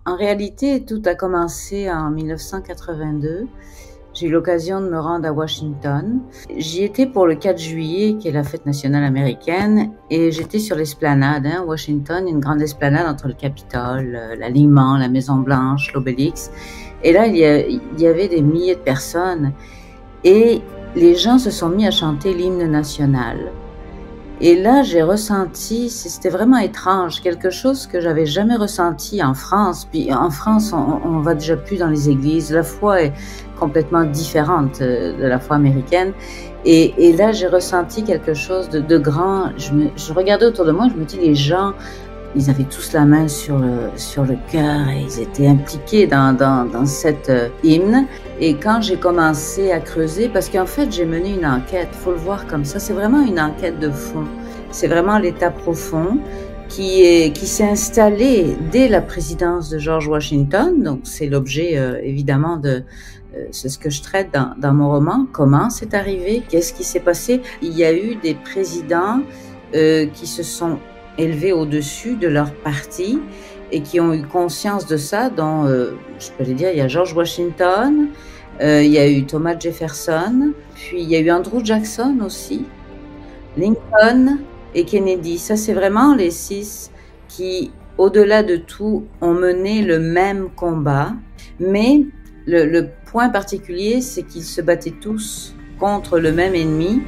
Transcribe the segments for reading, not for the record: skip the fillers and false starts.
En réalité, tout a commencé en 1982. J'ai eu l'occasion de me rendre à Washington. J'y étais pour le 4 juillet, qui est la fête nationale américaine, et j'étais sur l'esplanade, Washington, une grande esplanade entre le Capitole, l'alignement, la Maison-Blanche, l'Obélix. Et là, il y avait des milliers de personnes, et les gens se sont mis à chanter l'hymne national. Et là, j'ai ressenti, c'était vraiment étrange, quelque chose que j'avais jamais ressenti en France. Puis en France, on va déjà plus dans les églises. La foi est complètement différente de la foi américaine. Et là, j'ai ressenti quelque chose de grand. Je regardais autour de moi, je me dis, les gens, ils avaient tous la main sur le cœur et ils étaient impliqués dans cette hymne. Et quand j'ai commencé à creuser, parce qu'en fait, j'ai mené une enquête, faut le voir comme ça, c'est vraiment une enquête de fond. C'est vraiment l'État profond qui s'est installé dès la présidence de George Washington. Donc, c'est l'objet, évidemment, c'est ce que je traite dans mon roman. Comment c'est arrivé? Qu'est-ce qui s'est passé? Il y a eu des présidents qui se sont élevés au-dessus de leur parti et qui ont eu conscience de ça, dont, je peux le dire, il y a George Washington, il y a eu Thomas Jefferson, puis il y a eu Andrew Jackson aussi, Lincoln et Kennedy. Ça, c'est vraiment les 6 qui, au-delà de tout, ont mené le même combat. Mais le point particulier, c'est qu'ils se battaient tous contre le même ennemi.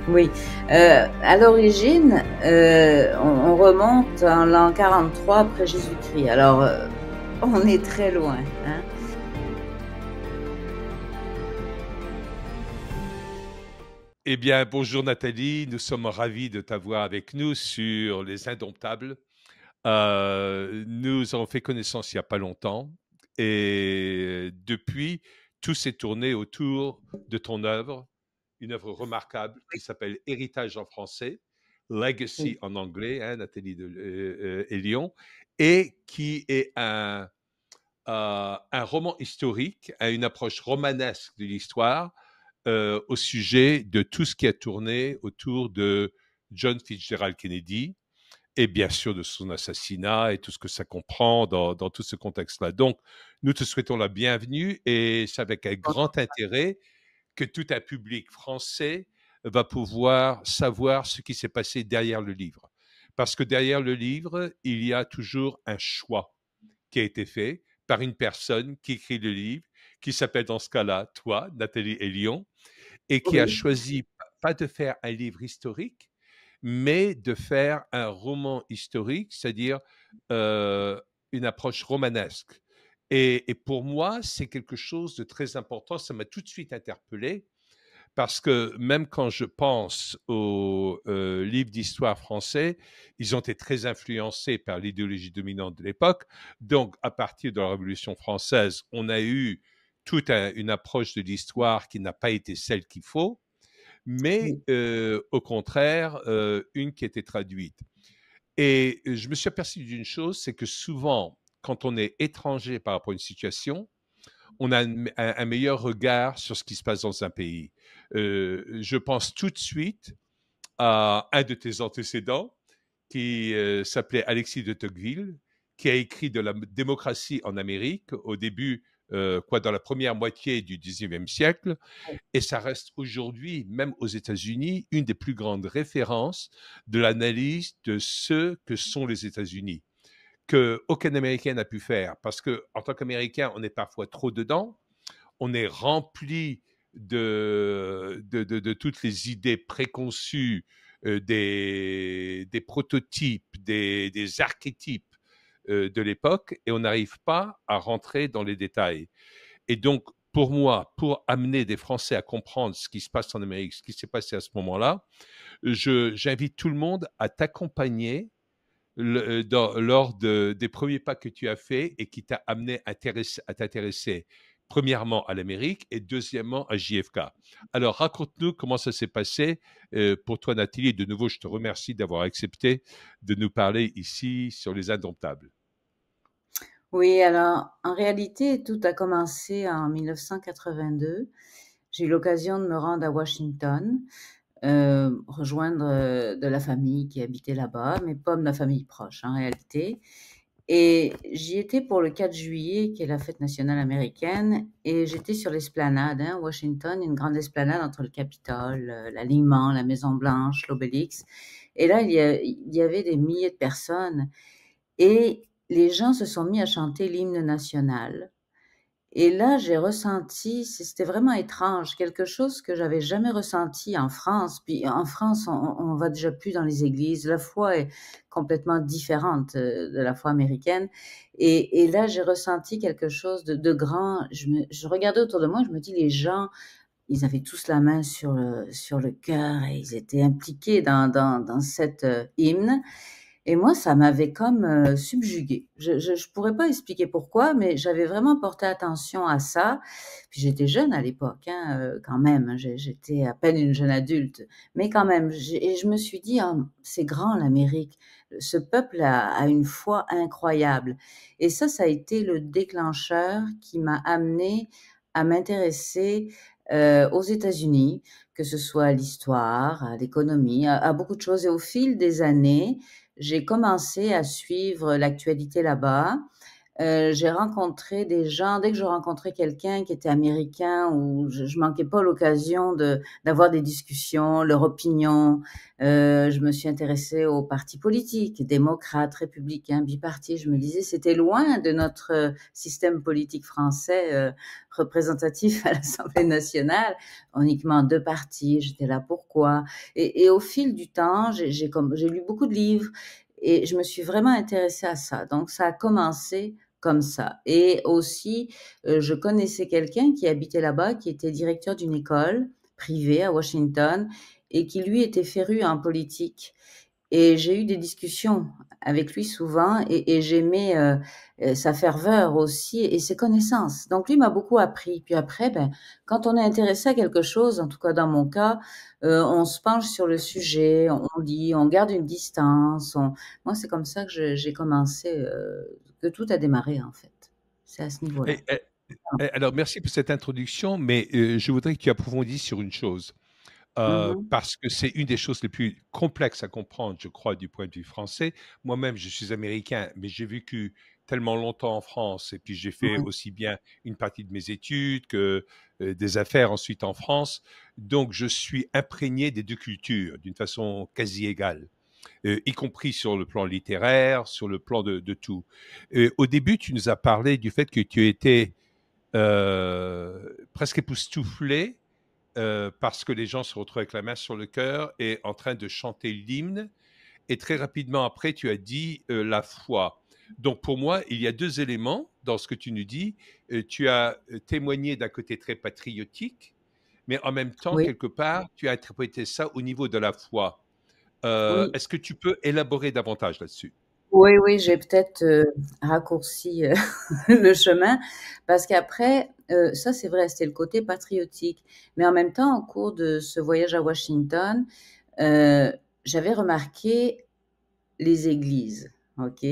Oui. À l'origine, on remonte en l'an 43 après Jésus-Christ. Alors, on est très loin, hein. Eh bien, bonjour Nathalie, nous sommes ravis de t'avoir avec nous sur Les Indomptables. Nous avons fait connaissance il n'y a pas longtemps et depuis, tout s'est tourné autour de ton œuvre, une œuvre remarquable qui s'appelle Héritage en français, Oui. Legacy en anglais, hein, Nathalie Elion, et qui est un roman historique, à une approche romanesque de l'histoire au sujet de tout ce qui a tourné autour de John Fitzgerald Kennedy et bien sûr de son assassinat et tout ce que ça comprend dans tout ce contexte-là. Donc, nous te souhaitons la bienvenue et c'est avec un grand intérêt que tout un public français va pouvoir savoir ce qui s'est passé derrière le livre. Parce que derrière le livre, il y a toujours un choix qui a été fait par une personne qui écrit le livre, qui s'appelle dans ce cas-là, toi, Nathalie Elion, et qui a Oui. choisi pas de faire un livre historique, mais de faire un roman historique, c'est-à-dire une approche romanesque. Et pour moi, c'est quelque chose de très important. Ça m'a tout de suite interpellé parce que même quand je pense aux livres d'histoire français, ils ont été très influencés par l'idéologie dominante de l'époque. Donc, à partir de la Révolution française, on a eu toute une approche de l'histoire qui n'a pas été celle qu'il faut, mais Oui. au contraire, une qui était traduite. Et je me suis aperçu d'une chose, c'est que souvent, quand on est étranger par rapport à une situation, on a un meilleur regard sur ce qui se passe dans un pays. Je pense tout de suite à un de tes antécédents qui s'appelait Alexis de Tocqueville, qui a écrit de la démocratie en Amérique au début, dans la première moitié du 19e siècle, et ça reste aujourd'hui, même aux États-Unis, une des plus grandes références de l'analyse de ce que sont les États-Unis, qu'aucun Américain n'a pu faire, parce qu'en tant qu'Américain, on est parfois trop dedans, on est rempli de toutes les idées préconçues, des prototypes, des archétypes de l'époque, et on n'arrive pas à rentrer dans les détails. Et donc, pour moi, pour amener des Français à comprendre ce qui se passe en Amérique, ce qui s'est passé à ce moment-là, j'invite tout le monde à t'accompagner lors des premiers pas que tu as fait et qui t'a amené à t'intéresser premièrement à l'Amérique et deuxièmement à JFK. Alors raconte-nous comment ça s'est passé pour toi Nathalie, et de nouveau je te remercie d'avoir accepté de nous parler ici sur Les Indomptables. Oui, alors, en réalité, tout a commencé en 1982. J'ai eu l'occasion de me rendre à Washington, rejoindre de la famille qui habitait là-bas, mais pas de ma famille proche en réalité. Et j'y étais pour le 4 juillet, qui est la fête nationale américaine, et j'étais sur l'esplanade, hein, Washington, une grande esplanade entre le Capitole, l'alignement, la Maison Blanche, l'Obélix. Et là, il y avait des milliers de personnes, et les gens se sont mis à chanter l'hymne national. Et là, j'ai ressenti, c'était vraiment étrange, quelque chose que j'avais jamais ressenti en France. Puis en France, on va déjà plus dans les églises. La foi est complètement différente de la foi américaine. Et là, j'ai ressenti quelque chose de grand. Je regardais autour de moi, je me dis, les gens, ils avaient tous la main sur le cœur et ils étaient impliqués dans cette hymne. Et moi, ça m'avait comme subjuguée. Je pourrais pas expliquer pourquoi, mais j'avais vraiment porté attention à ça. Puis j'étais jeune à l'époque, hein, quand même. J'étais à peine une jeune adulte, mais quand même. Et je me suis dit, ah, c'est grand l'Amérique. Ce peuple a une foi incroyable. Et ça a été le déclencheur qui m'a amené à m'intéresser aux États-Unis, que ce soit à l'histoire, à l'économie, à beaucoup de choses. Et au fil des années, j'ai commencé à suivre l'actualité là-bas. J'ai rencontré des gens, dès que je rencontrais quelqu'un qui était américain, ou je manquais pas l'occasion d'avoir des discussions, leur opinion. Je me suis intéressée aux partis politiques, démocrates, républicains, bipartis. Je me disais, c'était loin de notre système politique français représentatif à l'Assemblée nationale, uniquement deux partis. J'étais là, pourquoi? Et au fil du temps, j'ai lu beaucoup de livres et je me suis vraiment intéressée à ça. Donc, ça a commencé comme ça. Et aussi, je connaissais quelqu'un qui habitait là-bas, qui était directeur d'une école privée à Washington et qui, lui, était féru en politique. Et j'ai eu des discussions avec lui souvent et j'aimais sa ferveur aussi et ses connaissances. Donc lui m'a beaucoup appris. Puis après, ben, quand on est intéressé à quelque chose, en tout cas dans mon cas, on se penche sur le sujet, on lit, on garde une distance. Moi, c'est comme ça que j'ai commencé, que tout a démarré en fait. C'est à ce niveau-là. Et, et- alors, merci pour cette introduction, mais je voudrais que tu approfondisses sur une chose. Mhm. Parce que c'est une des choses les plus complexes à comprendre, je crois, du point de vue français. Moi-même, je suis américain, mais j'ai vécu tellement longtemps en France, et puis j'ai fait Oui, aussi bien une partie de mes études que des affaires ensuite en France. Donc, je suis imprégné des deux cultures d'une façon quasi égale, y compris sur le plan littéraire, sur le plan de tout. Au début, tu nous as parlé du fait que tu étais presque époustouflé parce que les gens se retrouvent avec la main sur le cœur et en train de chanter l'hymne. Et très rapidement après, tu as dit la foi. Donc pour moi, il y a deux éléments dans ce que tu nous dis. Tu as témoigné d'un côté très patriotique, mais en même temps, oui. quelque part, tu as interprété ça au niveau de la foi. Oui. Est-ce que tu peux élaborer davantage là-dessus? Oui, oui, j'ai peut-être raccourci le chemin parce qu'après, ça c'est vrai, c'était le côté patriotique. Mais en même temps, au cours de ce voyage à Washington, euh, j'avais remarqué les églises. Ok,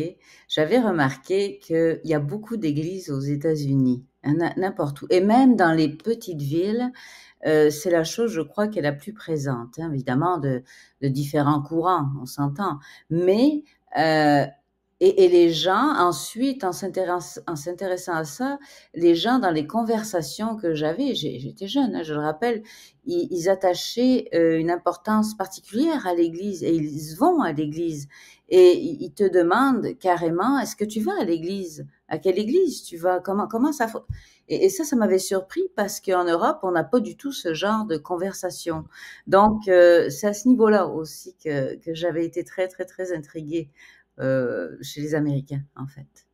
j'avais remarqué qu'il y a beaucoup d'églises aux États-Unis, hein, n'importe où, et même dans les petites villes. C'est la chose, je crois, qui est la plus présente, hein, évidemment, de différents courants, on s'entend. Mais euh, et les gens, ensuite, en s'intéressant à ça, les gens dans les conversations que j'avais, j'étais jeune, hein, je le rappelle, ils attachaient une importance particulière à l'Église et ils vont à l'Église et ils te demandent carrément, est-ce que tu vas à l'Église? À quelle Église tu vas? Comment ça? Et ça m'avait surpris parce qu'en Europe, on n'a pas du tout ce genre de conversation. Donc, c'est à ce niveau-là aussi que j'avais été très, très, très intriguée chez les Américains, en fait.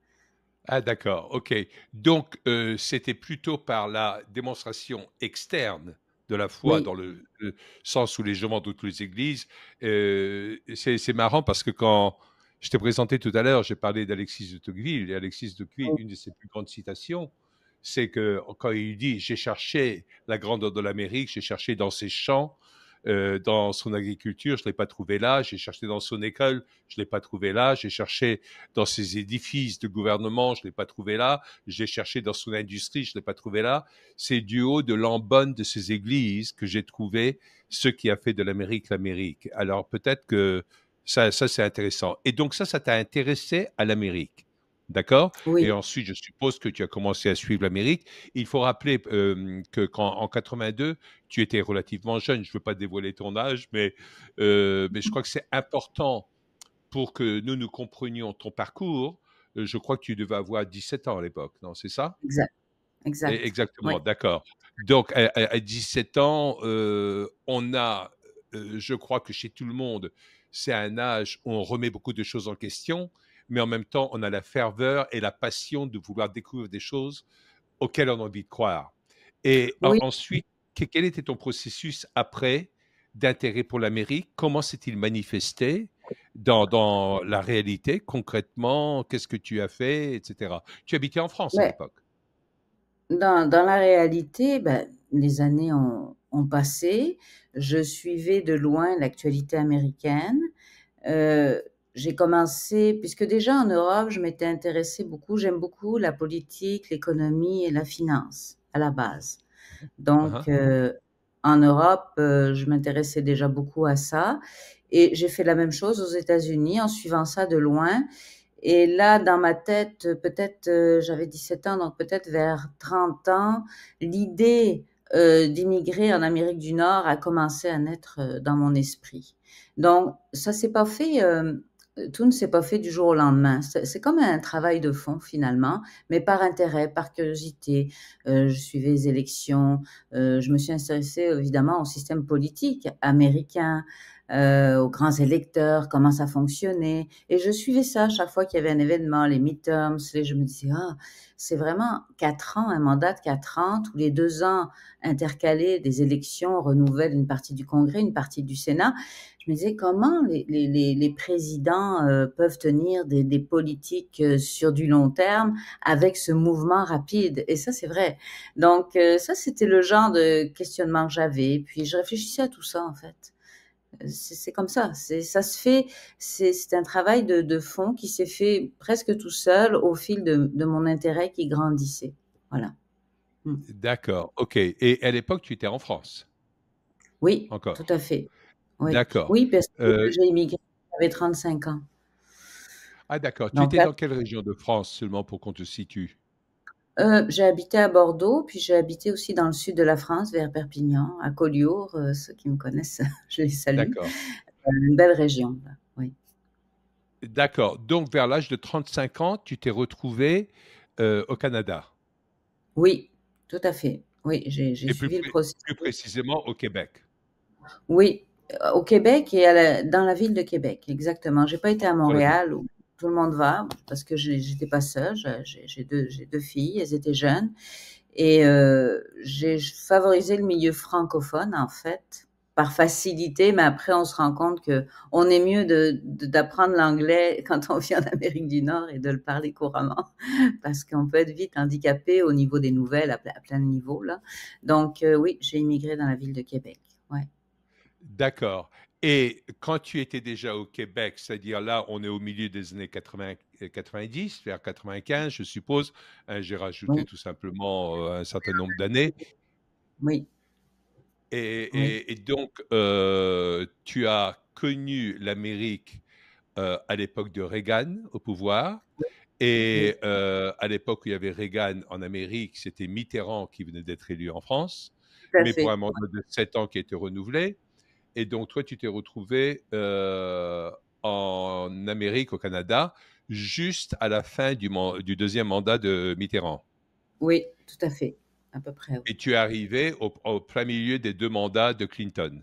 Ah d'accord, ok. Donc c'était plutôt par la démonstration externe de la foi Oui, dans le sens où les gens vont dans toutes les églises. C'est marrant parce que quand je t'ai présenté tout à l'heure, j'ai parlé d'Alexis de Tocqueville, et Alexis de Tocqueville, oui, une de ses plus grandes citations, c'est que quand il dit j'ai cherché la grandeur de l'Amérique, j'ai cherché dans ses champs, dans son agriculture, je ne l'ai pas trouvé là, j'ai cherché dans son école, je ne l'ai pas trouvé là, j'ai cherché dans ses édifices de gouvernement, je ne l'ai pas trouvé là, j'ai cherché dans son industrie, je ne l'ai pas trouvé là. C'est du haut de l'embonne de ces églises que j'ai trouvé ce qui a fait de l'Amérique l'Amérique. Alors peut-être que ça c'est intéressant. Et donc ça t'a intéressé à l'Amérique. D'accord? Et Oui, ensuite, je suppose que tu as commencé à suivre l'Amérique. Il faut rappeler que qu'en en 82, tu étais relativement jeune. Je ne veux pas dévoiler ton âge, mais je crois que c'est important pour que nous, nous comprenions ton parcours. Je crois que tu devais avoir 17 ans à l'époque, non? C'est ça? exact, exact. Exactement, Oui, d'accord. Donc, à 17 ans, on a, je crois que chez tout le monde, c'est un âge où on remet beaucoup de choses en question, mais en même temps, on a la ferveur et la passion de vouloir découvrir des choses auxquelles on a envie de croire. Et oui. ensuite, quel était ton processus après d'intérêt pour l'Amérique? Comment s'est-il manifesté dans la réalité, concrètement? Qu'est-ce que tu as fait, etc. Tu habitais en France à Mais l'époque? dans la réalité, ben, les années ont passé. Je suivais de loin l'actualité américaine. Heu, j'ai commencé puisque déjà en Europe, je m'étais intéressée beaucoup j'aime beaucoup la politique, l'économie et la finance, à la base. Donc, Hein, en Europe, je m'intéressais déjà beaucoup à ça et j'ai fait la même chose aux États-Unis en suivant ça de loin et là, dans ma tête, peut-être, j'avais 17 ans, donc peut-être vers 30 ans, l'idée, d'immigrer en Amérique du Nord a commencé à naître, dans mon esprit. Donc ça s'est pas fait, tout ne s'est pas fait du jour au lendemain. C'est comme un travail de fond finalement, mais par intérêt, par curiosité. Je suivais les élections, je me suis intéressée évidemment au système politique américain, aux grands électeurs, comment ça fonctionnait. Et je suivais ça chaque fois qu'il y avait un événement, les midterms. Je me disais, ah, c'est vraiment 4 ans, un mandat de 4 ans, tous les 2 ans intercalés des élections, on renouvelle une partie du Congrès, une partie du Sénat. Je me disais, comment les présidents peuvent tenir des politiques sur du long terme avec ce mouvement rapide. Et ça, c'est vrai. Donc, ça, c'était le genre de questionnement que j'avais. Puis, je réfléchissais à tout ça, en fait. C'est comme ça. Ça se fait. C'est un travail de fond qui s'est fait presque tout seul au fil de mon intérêt qui grandissait. Voilà. Mm. d'accord, OK, et à l'époque, tu étais en France, Oui, tout encore? à fait. Oui. D'accord. Oui, parce que Heu, j'ai immigré, j'avais 35 ans. ah d'accord, tu Donc étais là, dans quelle région de France, seulement pour qu'on te situe? j'ai habité à Bordeaux, puis j'ai habité aussi dans le sud de la France, vers Perpignan, à Collioure. Ceux qui me connaissent, je les salue. D'accord. Une belle région, là. Oui. D'accord, donc vers l'âge de 35 ans, tu t'es retrouvé au Canada Oui, tout à fait. Oui, j'ai et suivi le plus processus. précisément au Québec? Oui, au Québec et dans la ville de Québec, exactement. J'ai pas été à Dans la ville. Montréal où tout le monde va parce que j'étais pas seule. J'ai 2 filles, elles étaient jeunes et j'ai favorisé le milieu francophone, en fait, par facilité, mais après on se rend compte que on est mieux d'apprendre l'anglais quand on vit en Amérique du Nord et de le parler couramment parce qu'on peut être vite handicapé au niveau des nouvelles à plein de niveaux, là. Donc oui, j'ai immigré dans la ville de Québec. Ouais. D'accord, et quand tu étais déjà au Québec, c'est-à-dire là, on est au milieu des années 80, 90, vers 95, je suppose, hein, j'ai rajouté Oui, tout simplement, un certain nombre d'années. oui, Et, oui, et donc, tu as connu l'Amérique à l'époque de Reagan au pouvoir. oui, Et à l'époque où il y avait Reagan en Amérique, c'était Mitterrand qui venait d'être élu en France, tout à mais pour un fait. mandat de 7 ans qui a été renouvelé. Et donc, toi, tu t'es retrouvé en Amérique, au Canada, juste à la fin du deuxième mandat de Mitterrand. Oui, tout à fait. À peu près, oui. Et tu es arrivé au plein milieu des deux mandats de Clinton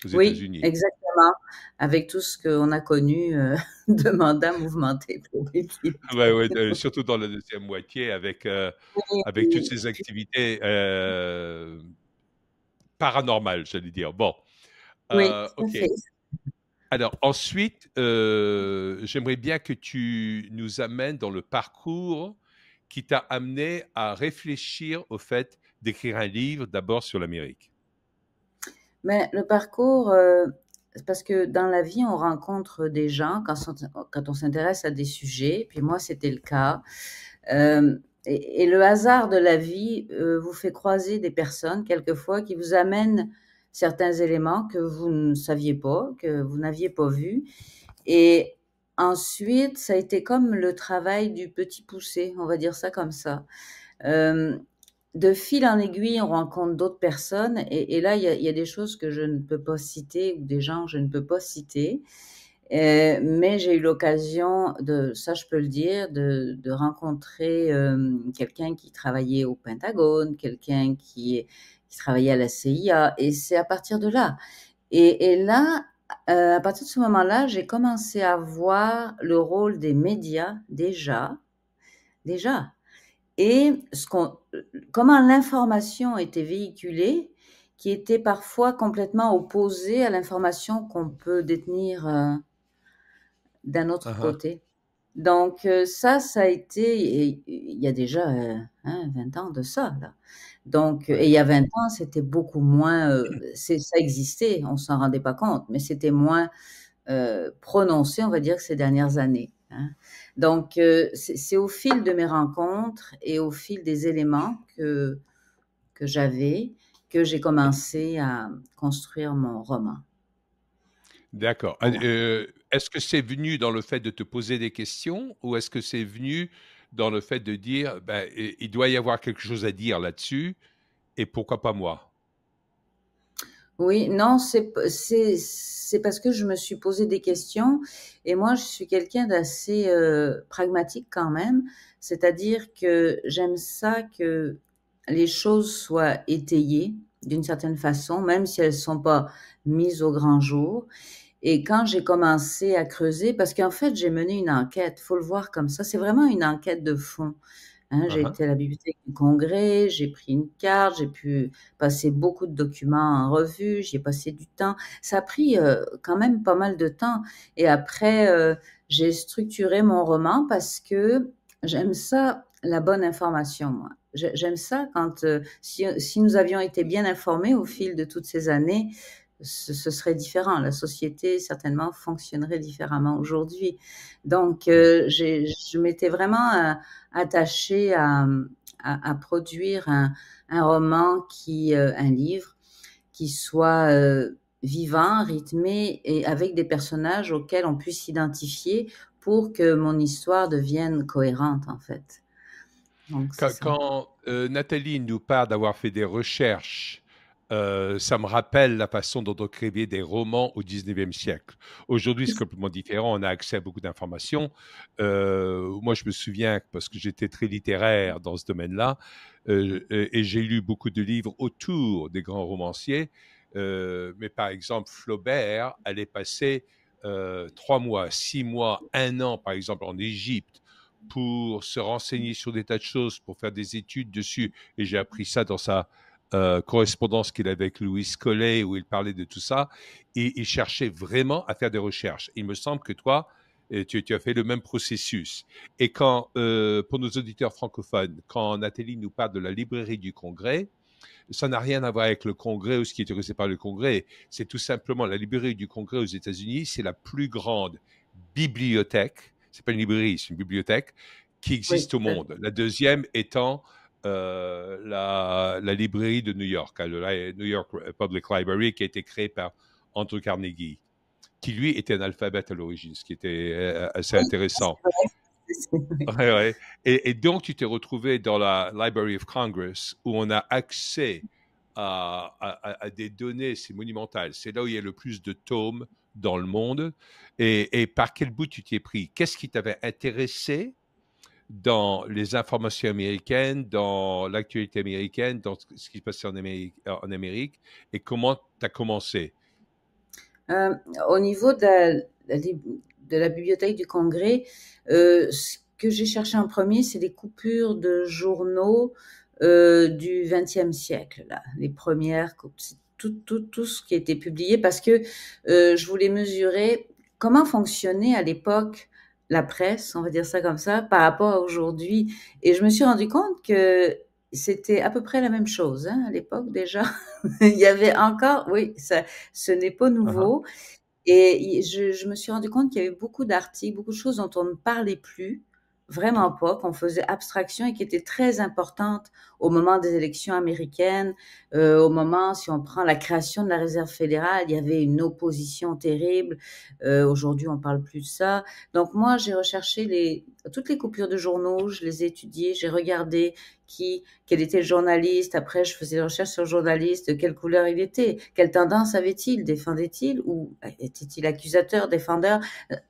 aux Oui, États-Unis. exactement. Avec tout ce qu'on a connu, de mandats mouvementés pour Bill Ouais, Clinton. ouais, surtout dans la deuxième moitié, Oui, avec toutes oui, ces activités paranormales, j'allais dire. Bon, oui, tout à ok. fait. Alors ensuite, j'aimerais bien que tu nous amènes dans le parcours qui t'a amené à réfléchir au fait d'écrire un livre d'abord sur l'Amérique. Mais le parcours, c'est parce que dans la vie, on rencontre des gens quand on s'intéresse à des sujets, puis moi, c'était le cas. Et le hasard de la vie vous fait croiser des personnes quelquefois qui vous amènent certains éléments que vous ne saviez pas, que vous n'aviez pas vus. Et ensuite, ça a été comme le travail du petit poussé, on va dire ça comme ça. Euh, de fil en aiguille, on rencontre d'autres personnes et là, il y a des choses que je ne peux pas citer ou des gens que je ne peux pas citer. Mais j'ai eu l'occasion de, ça je peux le dire, de rencontrer quelqu'un qui travaillait au Pentagone, quelqu'un qui travaillait à la CIA, et c'est à partir de là. Et là, à partir de ce moment-là, j'ai commencé à voir le rôle des médias déjà, et comment l'information était véhiculée, qui était parfois complètement opposée à l'information qu'on peut détenir d'un autre Uhum. côté. Donc ça a été, il y a déjà 20 ans de ça, là. Donc, et il Ouais. y a 20 ans, c'était beaucoup moins, ça existait, on s'en rendait pas compte, mais c'était moins prononcé, on va dire, que ces dernières années, hein. Donc, c'est au fil de mes rencontres et au fil des éléments que j'avais que j'ai commencé à construire mon roman. D'accord. Voilà. Est-ce que c'est venu dans le fait de te poser des questions ou est-ce que c'est venu dans le fait de dire, ben, il doit y avoir quelque chose à dire là-dessus et pourquoi pas moi? Oui, non, c'est parce que je me suis posé des questions et moi, je suis quelqu'un d'assez pragmatique quand même, c'est-à-dire que j'aime ça que les choses soient étayées d'une certaine façon, même si elles sont pas mises au grand jour. Et quand j'ai commencé à creuser, parce qu'en fait, j'ai mené une enquête, faut le voir comme ça, c'est vraiment une enquête de fond. Hein, j'ai Uhum. été à la bibliothèque du Congrès, j'ai pris une carte, j'ai pu passer beaucoup de documents en revue, j'y ai passé du temps. Ça a pris quand même pas mal de temps. Et après, j'ai structuré mon roman parce que j'aime ça, la bonne information, moi. J'aime ça quand, si nous avions été bien informés au fil de toutes ces années, ce serait différent. La société, certainement, fonctionnerait différemment aujourd'hui. Donc, Ouais. je m'étais vraiment attachée à produire un roman un livre qui soit vivant, rythmé et avec des personnages auxquels on puisse s'identifier pour que mon histoire devienne cohérente, en fait. Donc, c'est ça. Quand Nathalie nous parle d'avoir fait des recherches, ça me rappelle la façon dont on écrivait des romans au 19e siècle. Aujourd'hui, c'est complètement différent. On a accès à beaucoup d'informations. Moi, je me souviens, parce que j'étais très littéraire dans ce domaine-là, et j'ai lu beaucoup de livres autour des grands romanciers. Mais par exemple, Flaubert allait passer 3 mois, 6 mois, un an, par exemple, en Égypte pour se renseigner sur des tas de choses, pour faire des études dessus. Et j'ai appris ça dans sa correspondance qu'il avait avec Louis Collet, où il parlait de tout ça. Et il cherchait vraiment à faire des recherches. Il me semble que toi, tu as fait le même processus. Et quand, pour nos auditeurs francophones, quand Nathalie nous parle de la librairie du Congrès, ça n'a rien à voir avec le Congrès ou ce qui est autorisé par le Congrès. C'est tout simplement la librairie du Congrès aux États-Unis, c'est la plus grande bibliothèque. C'est pas une librairie, c'est une bibliothèque qui Oui, existe au tout à fait. monde. La deuxième étant la librairie de New York, hein, le New York Public Library, qui a été créée par Andrew Carnegie, qui lui était un alphabète à l'origine, ce qui était assez Oui, intéressant. c'est vrai. Ouais, ouais. Et donc, tu t'es retrouvé dans la Library of Congress où on a accès à des données, c'est monumental. C'est là où il y a le plus de tomes dans le monde. Et par quel bout tu t'y es pris? Qu'est-ce qui t'avait intéressé dans les informations américaines, dans l'actualité américaine, dans ce qui se passait en Amérique, et comment tu as commencé? Euh, Au niveau de la bibliothèque du Congrès, ce que j'ai cherché en premier, c'est des coupures de journaux du XXe siècle, là, les premières, c'est tout ce qui a été publié, parce que je voulais mesurer comment fonctionnait à l'époque la presse, on va dire ça comme ça, par rapport à aujourd'hui. Et je me suis rendu compte que c'était à peu près la même chose, hein, à l'époque déjà. Il y avait encore, oui, ça, ce n'est pas Uh-huh. nouveau. Et je me suis rendu compte qu'il y avait beaucoup d'articles, beaucoup de choses dont on ne parlait plus, vraiment pas, qu'on faisait abstraction et qui était très importante au moment des élections américaines, au moment, si on prend la création de la Réserve fédérale, il y avait une opposition terrible. Aujourd'hui, on parle plus de ça. Donc moi, j'ai recherché toutes les coupures de journaux, je les ai étudiées, j'ai regardé quel était le journaliste. Après, je faisais des recherches sur le journaliste, de quelle couleur il était, quelle tendance avait-il, défendait-il ou était-il accusateur, défendeur.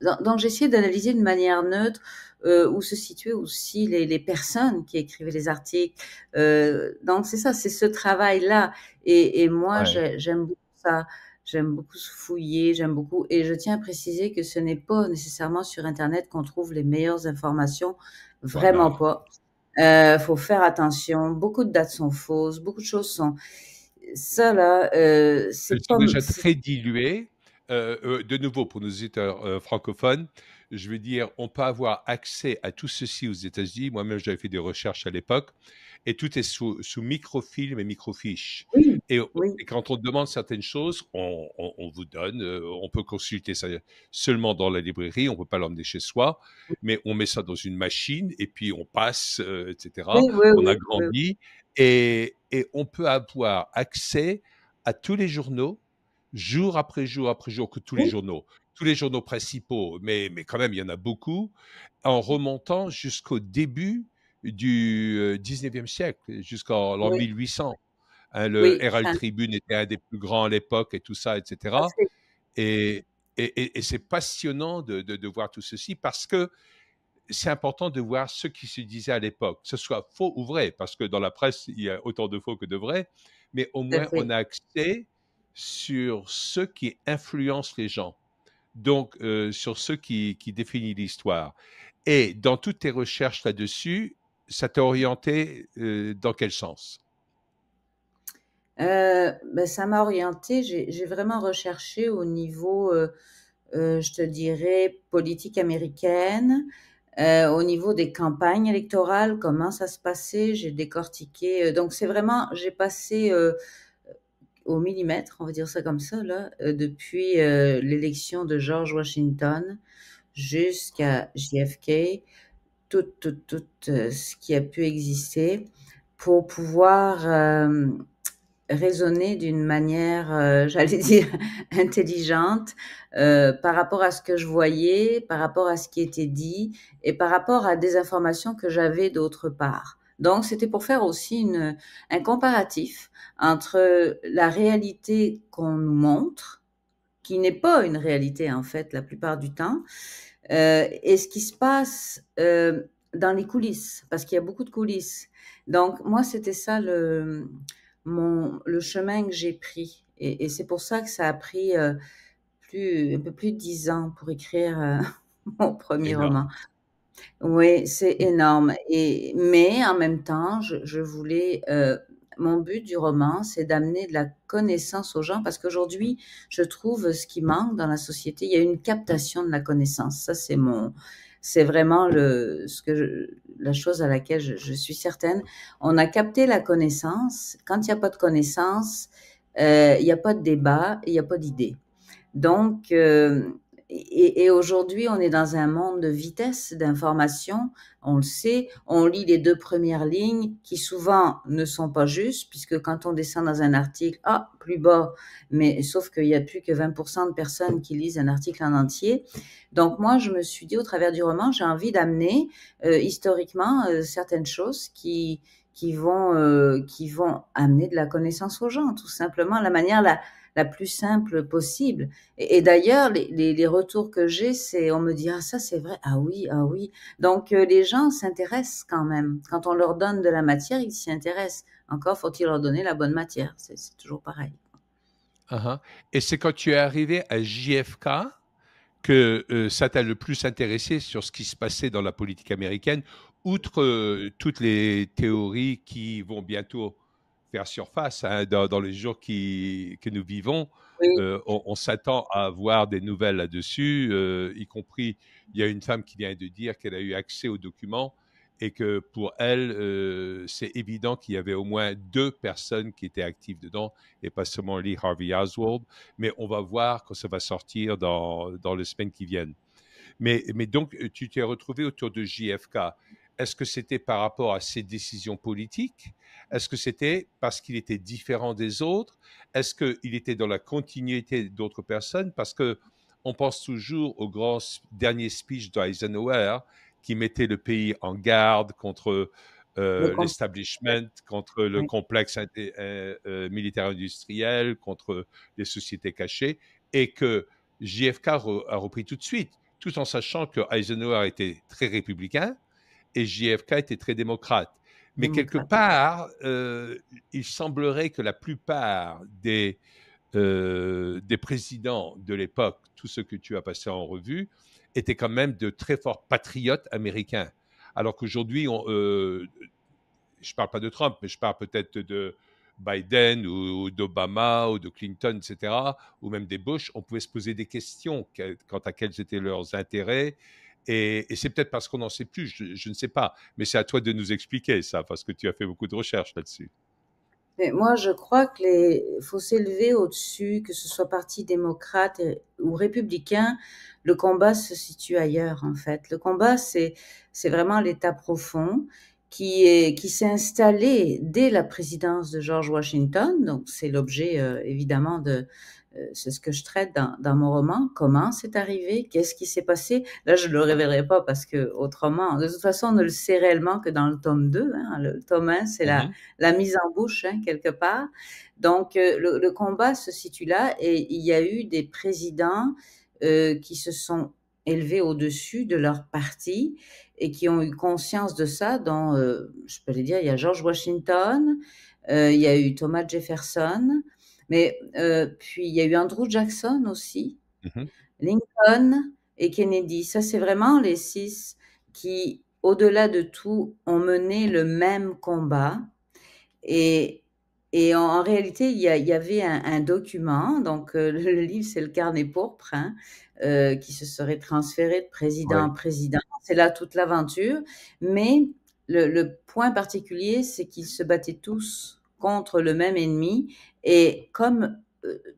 Donc, j'ai essayé d'analyser de manière neutre où se situaient aussi les personnes qui écrivaient les articles. Donc, c'est ça, c'est ce travail-là. Et moi, Ouais, j'aime beaucoup ça. J'aime beaucoup fouiller, j'aime beaucoup. Et je tiens à préciser que ce n'est pas nécessairement sur Internet qu'on trouve les meilleures informations. Vraiment voilà. pas. Faut faire attention. Beaucoup de dates sont fausses. Beaucoup de choses sont. Ça là, Elles c'est sont pas. déjà très diluées. De nouveau, pour nos auditeurs francophones, je veux dire, on peut avoir accès à tout ceci aux États-Unis. Moi-même, j'avais fait des recherches à l'époque, et tout est sous microfilm et microfiche. Oui, Et, oui, et quand on demande certaines choses, on vous donne, on peut consulter ça seulement dans la librairie, on ne peut pas l'emmener chez soi, mais on met ça dans une machine et puis on passe, oui, etc. oui, On oui, oui, agrandit et on peut avoir accès à tous les journaux, jour après jour après jour, que oui, tous les journaux principaux, mais quand même, il y en a beaucoup, en remontant jusqu'au début du 19e siècle, jusqu'en l'an oui, 1800. Hein, le oui. Herald Enfin, Tribune était un des plus grands à l'époque et tout ça, ça, etc. Et, et c'est passionnant de voir tout ceci parce que c'est important de voir ce qui se disait à l'époque, que ce soit faux ou vrai, parce que dans la presse, il y a autant de faux que de vrai, mais au tout à moins on fait. a accès sur ce qui influence les gens, donc sur ce qui définit l'histoire. Et dans toutes tes recherches là-dessus, ça t'a orienté dans quel sens? Ben, ça m'a orientée. J'ai vraiment recherché au niveau, je te dirais, politique américaine, au niveau des campagnes électorales, comment ça se passait. J'ai décortiqué. Donc, c'est vraiment, j'ai passé au millimètre, on va dire ça comme ça, là, depuis l'élection de George Washington jusqu'à JFK, tout ce qui a pu exister pour pouvoir raisonner d'une manière, j'allais dire, intelligente par rapport à ce que je voyais, par rapport à ce qui était dit et par rapport à des informations que j'avais d'autre part. Donc, c'était pour faire aussi un comparatif entre la réalité qu'on nous montre, qui n'est pas une réalité en fait la plupart du temps, et ce qui se passe dans les coulisses, parce qu'il y a beaucoup de coulisses. Donc, moi, c'était ça le chemin que j'ai pris. Et c'est pour ça que ça a pris un peu plus de 10 ans pour écrire mon premier roman. Énorme. Oui, c'est énorme. Mais en même temps, je voulais. Mon but du roman, c'est d'amener de la connaissance aux gens parce qu'aujourd'hui, je trouve ce qui manque dans la société, il y a une captation de la connaissance. Ça, c'est vraiment la chose à laquelle je suis certaine. On a capté la connaissance. Quand il n'y a pas de connaissance, il n'y a pas de débat, il n'y a pas d'idée. Donc, et aujourd'hui, on est dans un monde de vitesse, d'information. On le sait, on lit les deux premières lignes qui souvent ne sont pas justes, puisque quand on descend dans un article, ah, plus bas, mais sauf qu'il n'y a plus que 20% de personnes qui lisent un article en entier. Donc moi, je me suis dit, au travers du roman, j'ai envie d'amener historiquement certaines choses qui vont amener de la connaissance aux gens, tout simplement, la manière la plus simple possible. Et d'ailleurs, les retours que j'ai, c'est on me dit ah ça c'est vrai, ah oui, ah oui. Donc les gens s'intéressent quand même. Quand on leur donne de la matière, ils s'y intéressent. Encore faut-il leur donner la bonne matière. C'est toujours pareil. Uh-huh. Et c'est quand tu es arrivé à JFK que ça t'a le plus intéressé sur ce qui se passait dans la politique américaine, outre toutes les théories qui vont bientôt faire surface hein, dans les jours que nous vivons. Oui, On s'attend à avoir des nouvelles là-dessus, y compris, il y a une femme qui vient de dire qu'elle a eu accès aux documents et que pour elle, c'est évident qu'il y avait au moins deux personnes qui étaient actives dedans et pas seulement Lee Harvey Oswald, mais on va voir quand ça va sortir dans les semaines qui viennent. Mais donc, tu t'es retrouvé autour de JFK. Est-ce que c'était par rapport à ses décisions politiques? Est-ce que c'était parce qu'il était différent des autres? Est-ce qu'il était dans la continuité d'autres personnes? Parce que on pense toujours au dernier speech d'Eisenhower qui mettait le pays en garde contre Le compte, l'establishment, contre le oui, complexe militaire industriel, contre les sociétés cachées, et que JFK a repris tout de suite, tout en sachant que Eisenhower était très républicain et JFK était très démocrate. Mais quelque démocrate. part, il semblerait que la plupart des présidents de l'époque, tous ceux que tu as passés en revue, étaient quand même de très forts patriotes américains. Alors qu'aujourd'hui, je ne parle pas de Trump, mais je parle peut-être de Biden ou d'Obama ou de Clinton, etc., ou même des Bush, on pouvait se poser des questions quant à quels étaient leurs intérêts. Et c'est peut-être parce qu'on n'en sait plus, je ne sais pas. Mais c'est à toi de nous expliquer ça, parce que tu as fait beaucoup de recherches là-dessus. Mais moi, je crois que faut s'élever au-dessus, que ce soit parti démocrate ou républicain. Le combat se situe ailleurs, en fait. Le combat, c'est vraiment l'État profond qui s'est installé dès la présidence de George Washington. Donc, c'est l'objet, évidemment, c'est ce que je traite dans mon roman. Comment c'est arrivé? Qu'est-ce qui s'est passé? Là, je ne le révélerai pas parce que autrement, de toute façon, on ne le sait réellement que dans le tome 2. Hein. Le tome 1, c'est Mhm, la mise en bouche, hein, quelque part. Donc, le combat se situe là et il y a eu des présidents qui se sont élevés au-dessus de leur parti et qui ont eu conscience de ça, dont, je peux les dire, il y a George Washington, il y a eu Thomas Jefferson, mais puis il y a eu Andrew Jackson aussi, mhm. Lincoln et Kennedy. Ça, c'est vraiment les 6 qui, au-delà de tout, ont mené le même combat. Et, en réalité, il y avait un document, donc le livre, c'est le carnet pourpre, hein, qui se serait transféré de président en Ouais. président. C'est là toute l'aventure. Mais le point particulier, c'est qu'ils se battaient tous contre le même ennemi. Et comme,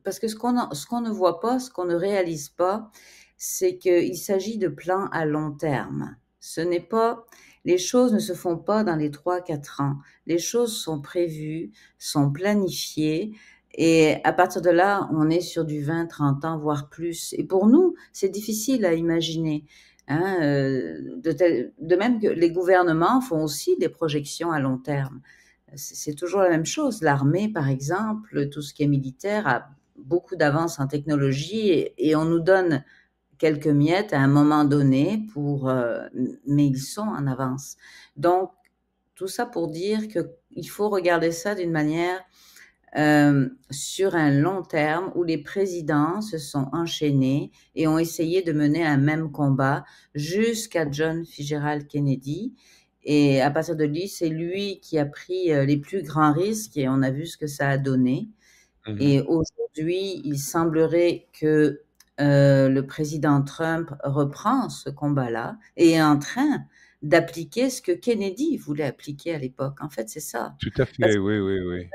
parce que ce qu'on ne voit pas, ce qu'on ne réalise pas, c'est qu'il s'agit de plans à long terme. Ce n'est pas, les choses ne se font pas dans les 3 4 ans. Les choses sont prévues, sont planifiées, et à partir de là, on est sur du 20 30 ans, voire plus. Et pour nous, c'est difficile à imaginer. Hein, de même que les gouvernements font aussi des projections à long terme. C'est toujours la même chose. L'armée, par exemple, tout ce qui est militaire a beaucoup d'avance en technologie et on nous donne quelques miettes à un moment donné mais ils sont en avance. Donc, tout ça pour dire qu'il faut regarder ça d'une manière sur un long terme où les présidents se sont enchaînés et ont essayé de mener un même combat jusqu'à John Fitzgerald Kennedy. Et à partir de lui, c'est lui qui a pris les plus grands risques et on a vu ce que ça a donné. Mhm. Et aujourd'hui, il semblerait que le président Trump reprend ce combat-là et est en train d'appliquer ce que Kennedy voulait appliquer à l'époque. En fait, c'est ça. Tout à Parce fait, oui, oui, oui.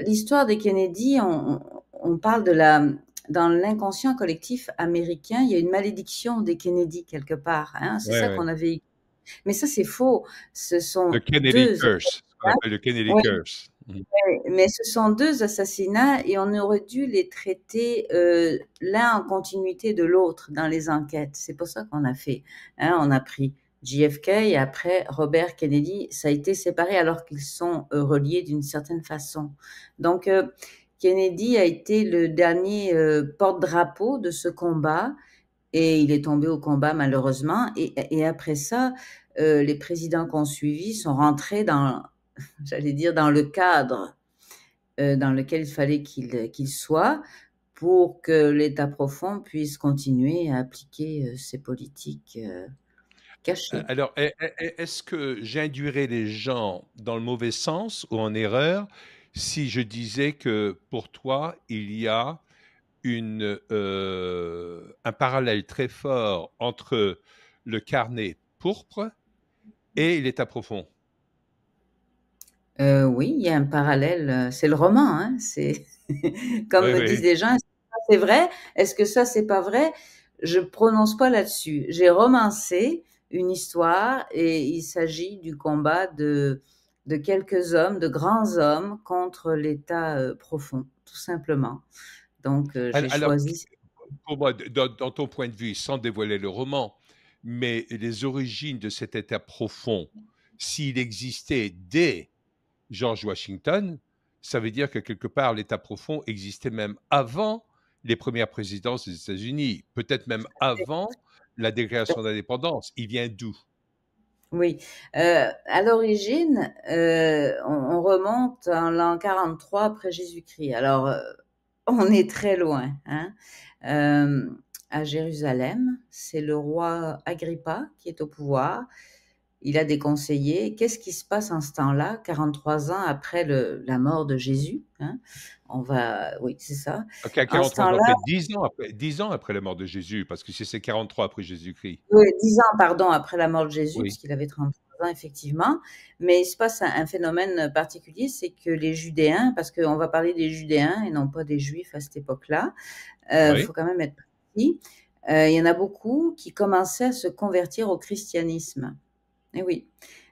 l'histoire des Kennedy, on parle dans l'inconscient collectif américain, il y a une malédiction des Kennedy quelque part. Hein, c'est Ouais, ça ouais. qu'on avait. Mais ça, c'est faux. Ce Le sont Kennedy deux curse, ce qu'on assassinats. appelle le Kennedy Oui, curse. Mhm. mais ce sont deux assassinats et on aurait dû les traiter l'un en continuité de l'autre dans les enquêtes. C'est pour ça qu'on a fait. Hein, on a pris JFK et après Robert Kennedy. Ça a été séparé alors qu'ils sont reliés d'une certaine façon. Donc, Kennedy a été le dernier porte-drapeau de ce combat et il est tombé au combat malheureusement. Et après ça, les présidents qu'on suivi sont rentrés j'allais dire, dans le cadre dans lequel il fallait qu'il soit pour que l'État profond puisse continuer à appliquer ses politiques cachées. Alors, est-ce que j'induirais les gens dans le mauvais sens ou en erreur si je disais que pour toi, il y a un parallèle très fort entre le carnet pourpre et l'état profond? Oui, il y a un parallèle, c'est le roman, hein, c'est comme Oui, me disent oui. les gens: «Est-ce que ça c'est vrai? Est-ce que ça c'est pas vrai?» je prononce pas là-dessus. J'ai romancé une histoire et il s'agit du combat de quelques hommes, de grands hommes contre l'État profond, tout simplement. Donc, j'ai Alors, choisi. pour moi, dans ton point de vue, sans dévoiler le roman, mais les origines de cet État profond, s'il existait dès George Washington, ça veut dire que quelque part, l'État profond existait même avant les premières présidences des États-Unis, peut-être même avant la déclaration d'indépendance. Il vient d'où? Oui, à l'origine, on remonte en l'an 43 après Jésus-Christ. Alors, on est très loin, hein. Euh, à Jérusalem, c'est le roi Agrippa qui est au pouvoir. Il a des conseillers. Qu'est-ce qui se passe en ce temps-là, 43 ans après la mort de Jésus, hein? Oui, c'est ça. Ok, à En ce 43 ans, temps-là, après 10 ans après la mort de Jésus, parce que si c'est 43 après Jésus-Christ. oui, 10 ans, pardon, après la mort de Jésus, Oui, puisqu'il avait 33 ans, effectivement. Mais il se passe un phénomène particulier, c'est que les Judéens, parce qu'on va parler des Judéens et non pas des Juifs à cette époque-là, faut oui. quand même être précis. Il y en a beaucoup qui commençaient à se convertir au christianisme. Eh oui.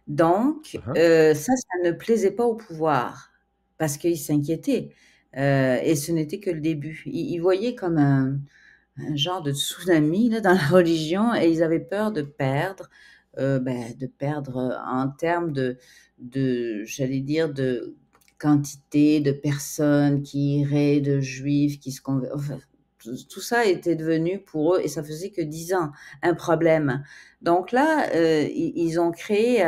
Donc, Mhm. ça ne plaisait pas au pouvoir parce qu'ils s'inquiétaient. Et ce n'était que le début. Ils voyaient comme un genre de tsunami là, dans la religion et ils avaient peur de perdre en termes j'allais dire, de quantité de personnes qui iraient, de juifs qui se convertissent. Enfin, tout ça était devenu pour eux, et ça faisait que 10 ans, un problème. Donc là, ils ont créé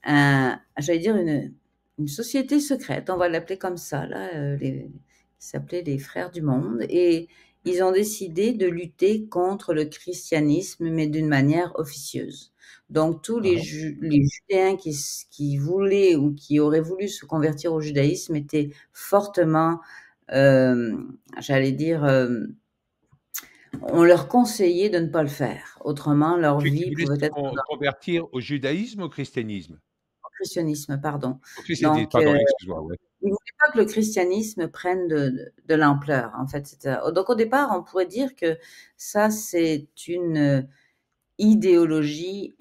j'allais dire, une société secrète, on va l'appeler comme ça, là, qui s'appelait les Frères du Monde. Et ils ont décidé de lutter contre le christianisme, mais d'une manière officieuse. Donc, tous Mhm. les Judéens qui voulaient ou qui auraient voulu se convertir au judaïsme étaient fortement, euh, j'allais dire, on leur conseillait de ne pas le faire. Autrement, leur Qui vie voulait pouvait se être dans convertir au judaïsme ou au christianisme? le christianisme, pardon. Au christianisme, Donc, pardon, excuse-moi, ouais. ils ne voulaient pas que le christianisme prenne de l'ampleur, en fait. Donc, au départ, on pourrait dire que ça, c'est une idéologie,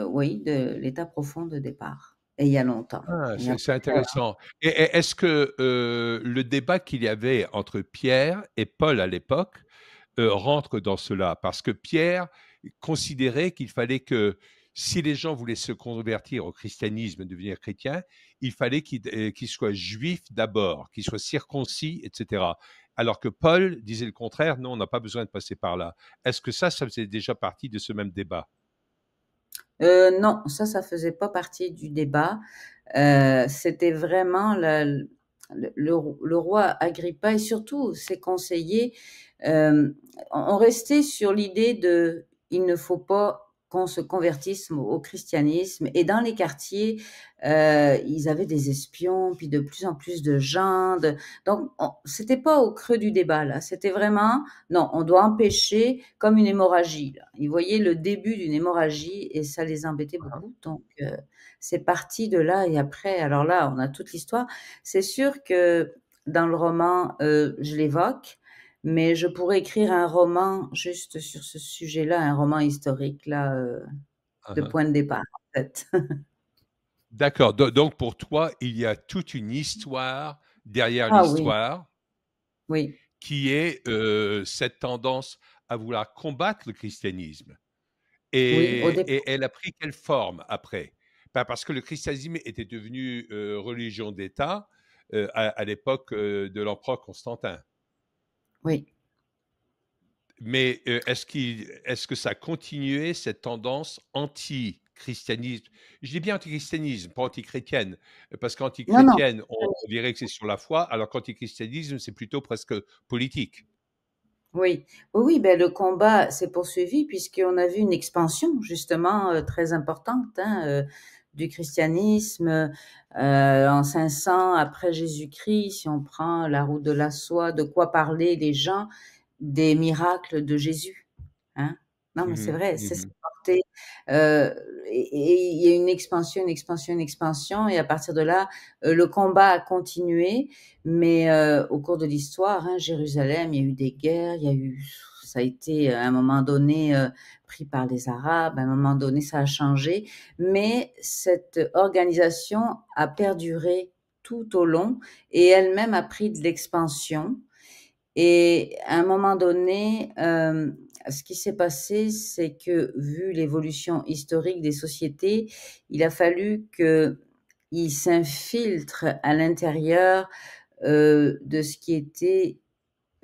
oui, de l'état profond de départ, et il y a longtemps. Ah, Et c'est après, intéressant. Et est-ce que le débat qu'il y avait entre Pierre et Paul à l'époque rentre dans cela? Parce que Pierre considérait qu'il fallait que si les gens voulaient se convertir au christianisme, devenir chrétiens, il fallait qu'ils soient juifs d'abord, qu'ils soient circoncis, etc. Alors que Paul disait le contraire, non, on n'a pas besoin de passer par là. Est-ce que ça faisait déjà partie de ce même débat? non, ça faisait pas partie du débat. C'était vraiment le roi Agrippa et surtout ses conseillers, on restait sur l'idée il ne faut pas qu'on se convertisse au christianisme. Et dans les quartiers, ils avaient des espions, puis de plus en plus de gens. Donc, c'était pas au creux du débat là. C'était vraiment non, on doit empêcher comme une hémorragie là. Ils voyaient le début d'une hémorragie et ça les embêtait beaucoup. Donc, c'est parti de là. Et après, alors là, on a toute l'histoire. C'est sûr que dans le roman, je l'évoque, mais je pourrais écrire un roman juste sur ce sujet-là, un roman historique là, de Mhm. point de départ en fait. D'accord. Donc pour toi, il y a toute une histoire derrière Ah oui, l'histoire oui, qui est cette tendance à vouloir combattre le christianisme. oui, au départ, Et elle a pris quelle forme après? Parce que le christianisme était devenu religion d'État à l'époque de l'empereur Constantin. oui, Mais est-ce que ça a continué cette tendance anti-christianisme? Je dis bien anti-christianisme, pas anti-chrétienne, parce non, non. qu'anti-chrétienne, on dirait que c'est sur la foi, alors qu'anti-christianisme, c'est plutôt presque politique. Oui, oui, oui, ben, le combat s'est poursuivi puisqu'on a vu une expansion justement très importante, hein, du christianisme en 500 après Jésus-Christ. Si on prend la route de la soie, de quoi parler les gens des miracles de Jésus, hein? Non, mais c'est Mhm, vrai, c'est mhm. porté. euh, et il y a une expansion, une expansion, une expansion, et à partir de là, le combat a continué. Mais au cours de l'histoire, hein, Jérusalem, il y a eu des guerres, ça a été à un moment donné pris par les Arabes, à un moment donné ça a changé, mais cette organisation a perduré tout au long et elle-même a pris de l'expansion. Et à un moment donné, ce qui s'est passé, c'est que vu l'évolution historique des sociétés, il a fallu qu'ils s'infiltrent à l'intérieur de ce qui était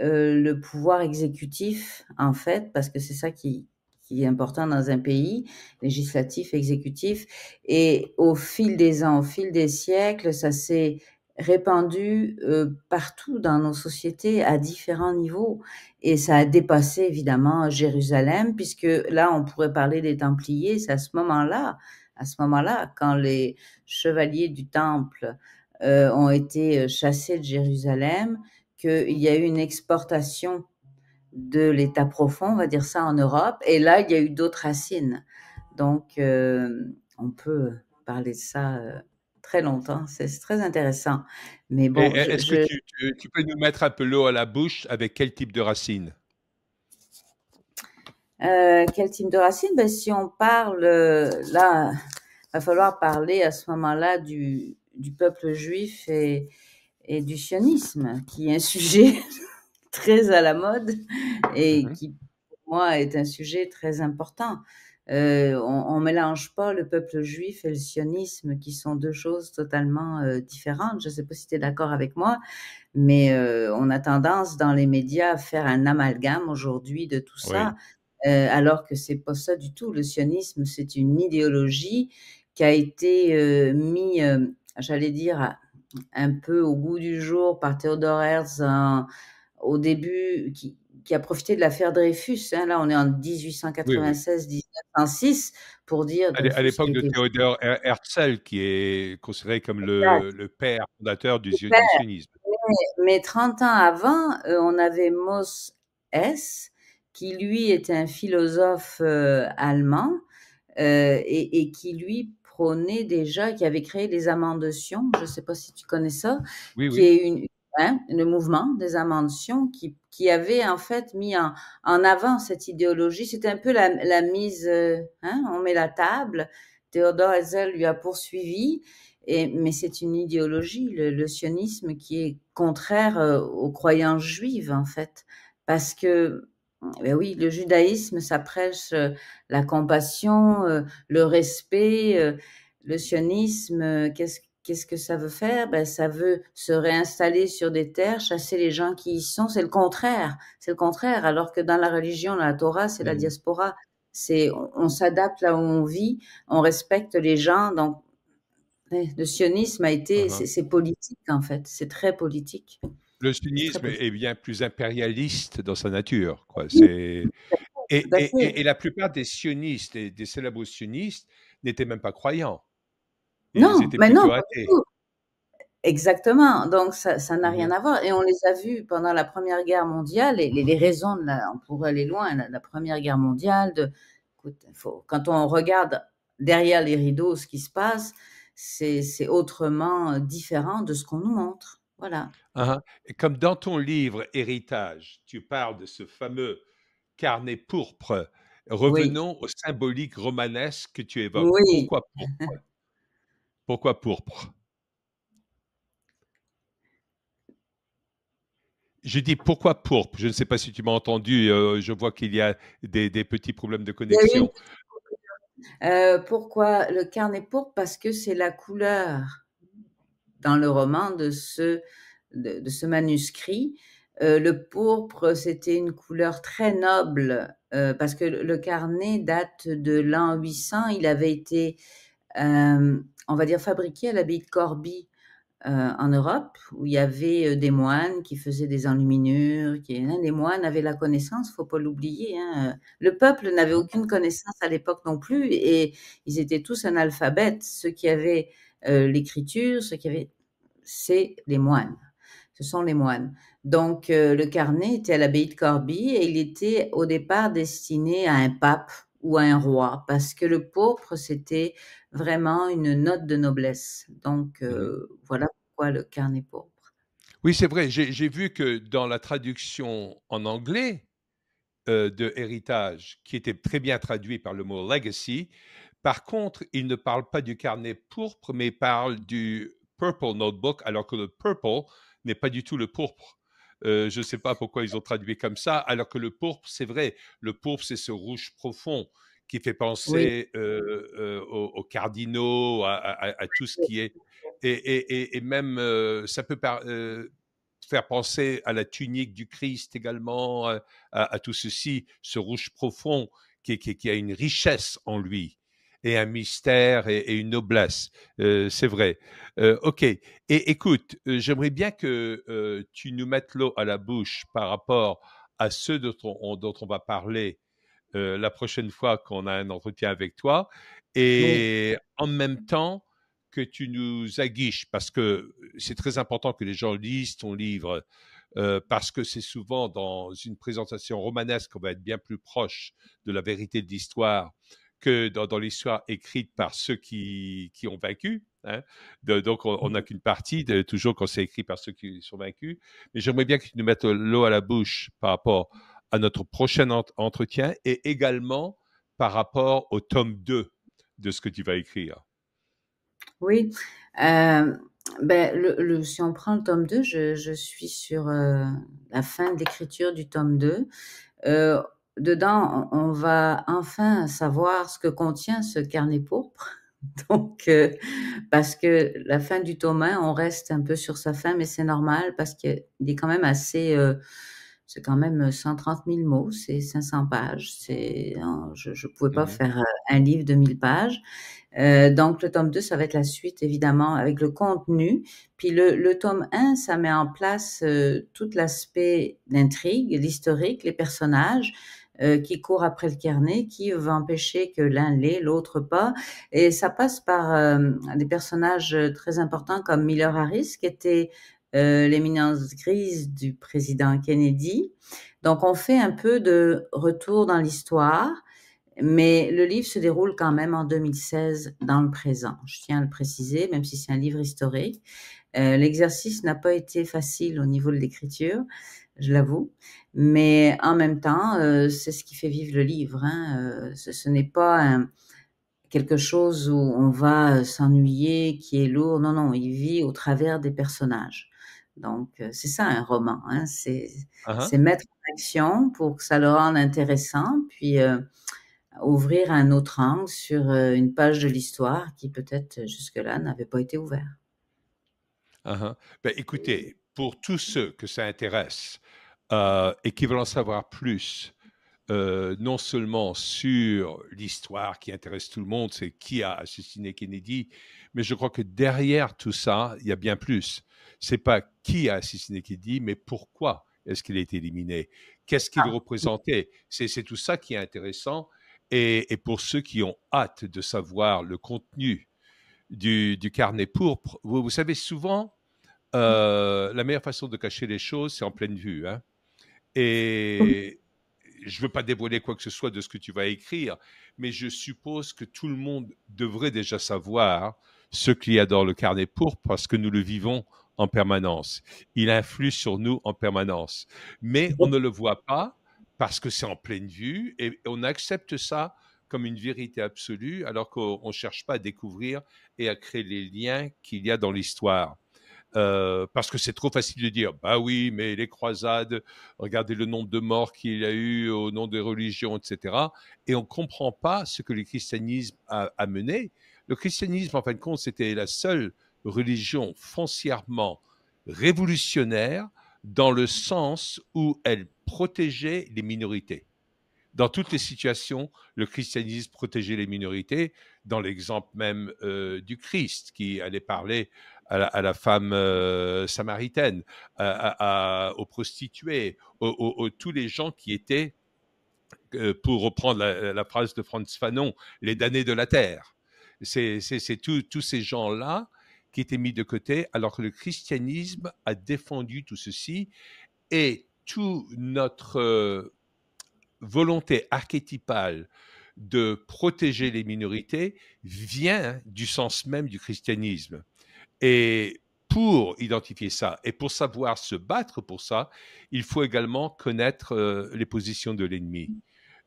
le pouvoir exécutif, en fait, parce que c'est ça qui est important dans un pays, législatif, exécutif. Et au fil des ans, au fil des siècles, ça s'est répandu partout dans nos sociétés à différents niveaux. Et ça a dépassé évidemment Jérusalem, puisque là, on pourrait parler des Templiers. C'est à ce moment-là, quand les chevaliers du Temple ont été chassés de Jérusalem, qu'il y a eu une exportation de l'État profond, on va dire ça, en Europe. Et là, il y a eu d'autres racines. Donc, on peut parler de ça très longtemps. C'est très intéressant. Mais Et bon, est-ce que tu peux nous mettre un peu l'eau à la bouche avec quel type de racines? quel type de racines? Ben, si on parle, là, il va falloir parler à ce moment-là du peuple juif et du sionisme, qui est un sujet très à la mode et Mhm. qui, pour moi, est un sujet très important. On ne mélange pas le peuple juif et le sionisme, qui sont deux choses totalement différentes. Je ne sais pas si tu es d'accord avec moi, mais on a tendance dans les médias à faire un amalgame aujourd'hui de tout ça, Oui, alors que c'est pas ça du tout. Le sionisme, c'est une idéologie qui a été mis, j'allais dire, un peu au goût du jour par Theodor Herzl au début, qui a profité de l'affaire Dreyfus. Hein, là, on est en oui, oui. 1896-1906 pour dire À Dreyfus qui l'époque de était Theodor Herzl, qui est considéré comme le père fondateur du super. sionisme. Mais 30 ans avant, on avait Mos Hess, qui lui était un philosophe allemand et qui lui prônait déjà, qui avait créé les Amants de Sion, je ne sais pas si tu connais ça, Oui, qui oui. est le mouvement des Amants de Sion, qui avait en fait mis en avant cette idéologie. C'était un peu la mise, on met la table. Théodore Herzl lui a poursuivi, mais c'est une idéologie, le sionisme, qui est contraire aux croyances juives, en fait. Parce que, ben oui, le judaïsme, ça prêche la compassion, le respect. Le sionisme, qu'est-ce que ça veut faire? Ben, ça veut se réinstaller sur des terres, chasser les gens qui y sont. C'est le contraire. C'est le contraire. Alors que dans la religion, la Torah, c'est la Mhm. diaspora. On s'adapte là où on vit, on respecte les gens. Donc, le sionisme a été, Mhm. c'est politique en fait. C'est très politique. Le C'est très sionisme politique. est bien plus impérialiste dans sa nature, quoi. Oui, C'est tout à fait. et la plupart des sionistes et des célèbres sionistes n'étaient même pas croyants. Ils Non, étaient mais non, plutôt pas du athées. tout. Exactement, donc ça n'a rien Mhm. à voir et on les a vus pendant la Première Guerre mondiale et les raisons de la on pourrait aller loin, la Première Guerre mondiale de écoute, faut quand on regarde derrière les rideaux ce qui se passe, c'est autrement différent de ce qu'on nous montre. Voilà. Hein. Et comme dans ton livre Héritage, tu parles de ce fameux carnet pourpre, Oui, revenons au symbolique romanesque que tu évoques. oui. Pourquoi pourpre? Pourquoi pourpre? Je dis pourquoi pourpre? Je ne sais pas si tu m'as entendu, je vois qu'il y a des petits problèmes de Il y a eu connexion. pourquoi le carnet pourpre? Parce que c'est la couleur dans le roman de ce manuscrit. Le pourpre, c'était une couleur très noble parce que le carnet date de l'an 800. Il avait été, on va dire, fabriqué à l'abbaye de Corbie en Europe, où il y avait des moines qui faisaient des enluminures. Les moines avaient la connaissance, faut pas l'oublier. Hein. Le peuple n'avait Hein, aucune connaissance à l'époque non plus, et ils étaient tous analphabètes. Ceux qui avaient l'écriture, ceux qui avaient c'est les moines. Ce sont les moines. Donc, le carnet était à l'abbaye de Corbie et il était au départ destiné à un pape ou à un roi parce que le pourpre, c'était vraiment une note de noblesse. Donc, mhm. voilà pourquoi le carnet pourpre. Oui, c'est vrai, j'ai vu que dans la traduction en anglais, de héritage qui était très bien traduit par le mot legacy. Par contre, il ne parle pas du carnet pourpre, mais il parle du purple notebook, alors que le purple n'est pas du tout le pourpre. Je ne sais pas pourquoi ils ont traduit comme ça, alors que le pourpre, c'est vrai, le pourpre, c'est ce rouge profond qui fait Oui, penser aux cardinaux, à tout ce qui est. Et même, ça peut faire penser à la tunique du Christ également, à tout ceci, ce rouge profond qui a une richesse en lui et un mystère et une noblesse. C'est vrai. OK. Et écoute, j'aimerais bien que tu nous mettes l'eau à la bouche par rapport à ceux dont on va parler la prochaine fois qu'on a un entretien avec toi, oui, et en même temps que tu nous aguiches, parce que c'est très important que les gens lisent ton livre, parce que c'est souvent dans une présentation romanesque qu'on va être bien plus proche de la vérité de l'histoire que dans l'histoire écrite par ceux qui ont vaincu. Hein. Donc, on n'a qu'une partie, toujours quand c'est écrit par ceux qui sont vaincus. Mais j'aimerais bien que tu nous mettes l'eau à la bouche par rapport à notre prochain entretien et également par rapport au tome 2 de ce que tu vas écrire. oui. Euh, ben, si on prend le tome 2, je suis sur la fin de l'écriture du tome 2. Euh, Dedans, on va enfin savoir ce que contient ce carnet pourpre. Donc, parce que la fin du tome 1, on reste un peu sur sa fin, mais c'est normal parce qu'il est quand même assez, c'est quand même 130 000 mots, c'est 500 pages. Je ne pouvais pas Mhm, faire un livre de 1000 pages. Donc, le tome 2, ça va être la suite, évidemment, avec le contenu. Puis le tome 1, ça met en place tout l'aspect d'intrigue, l'historique, les personnages qui courent après le carnet, qui va empêcher que l'un l'ait, l'autre pas. Et ça passe par des personnages très importants comme Miller Harris, qui était l'éminence grise du président Kennedy. Donc, on fait un peu de retour dans l'histoire. Mais le livre se déroule quand même en 2016 dans le présent. Je tiens à le préciser, même si c'est un livre historique. L'exercice n'a pas été facile au niveau de l'écriture, je l'avoue. Mais en même temps, c'est ce qui fait vivre le livre. Hein. Ce n'est pas quelque chose où on va s'ennuyer, qui est lourd. Non, non, il vit au travers des personnages. Donc, c'est ça un roman. Hein. C'est mhm. mettre en action pour que ça le rende intéressant. Puis, ouvrir un autre angle sur une page de l'histoire qui peut-être jusque-là n'avait pas été ouverte. Mhm. Ben, écoutez, pour tous ceux que ça intéresse et qui veulent en savoir plus, non seulement sur l'histoire qui intéresse tout le monde, c'est qui a assassiné Kennedy, mais je crois que derrière tout ça, il y a bien plus. C'est pas qui a assassiné Kennedy, mais pourquoi est-ce qu'il a été éliminé? Qu'est-ce qu'il Ah, représentait? C'est tout ça qui est intéressant. Et pour ceux qui ont hâte de savoir le contenu du carnet pourpre, vous savez, souvent, la meilleure façon de cacher les choses, c'est en pleine vue. Hein. Et je ne veux pas dévoiler quoi que ce soit de ce que tu vas écrire, mais je suppose que tout le monde devrait déjà savoir ce qu'il y a dans le carnet pourpre parce que nous le vivons en permanence. Il influe sur nous en permanence. Mais on ne le voit pas parce que c'est en pleine vue et on accepte ça comme une vérité absolue alors qu'on ne cherche pas à découvrir et à créer les liens qu'il y a dans l'histoire. Parce que c'est trop facile de dire, bah oui, mais les croisades, regardez le nombre de morts qu'il y a eu au nom des religions, etc. Et on ne comprend pas ce que le christianisme a mené. Le christianisme, en fin de compte, c'était la seule religion foncièrement révolutionnaire dans le sens où elle protégeait les minorités. Dans toutes les situations, le christianisme protégeait les minorités, dans l'exemple même du Christ qui allait parler à la femme samaritaine, aux prostituées, tous les gens qui étaient, pour reprendre la phrase de Frantz Fanon, les damnés de la terre. C'est tous ces gens-là qui étaient mis de côté, alors que le christianisme a défendu tout ceci et tout notre volonté archétypale de protéger les minorités vient du sens même du christianisme. Et pour identifier ça et pour savoir se battre pour ça, il faut également connaître les positions de l'ennemi.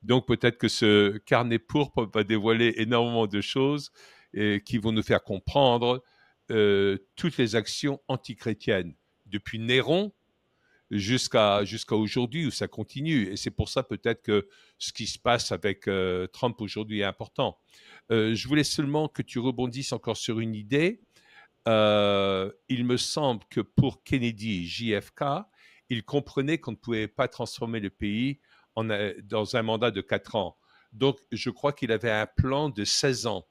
Donc peut-être que ce carnet pourpre va dévoiler énormément de choses qui vont nous faire comprendre toutes les actions antichrétiennes, depuis Néron jusqu'à aujourd'hui où ça continue. Et c'est pour ça peut-être que ce qui se passe avec Trump aujourd'hui est important. Je voulais seulement que tu rebondisses encore sur une idée. Il me semble que pour Kennedy, JFK, il comprenait qu'on ne pouvait pas transformer le pays dans un mandat de 4 ans. Donc, je crois qu'il avait un plan de 16 ans.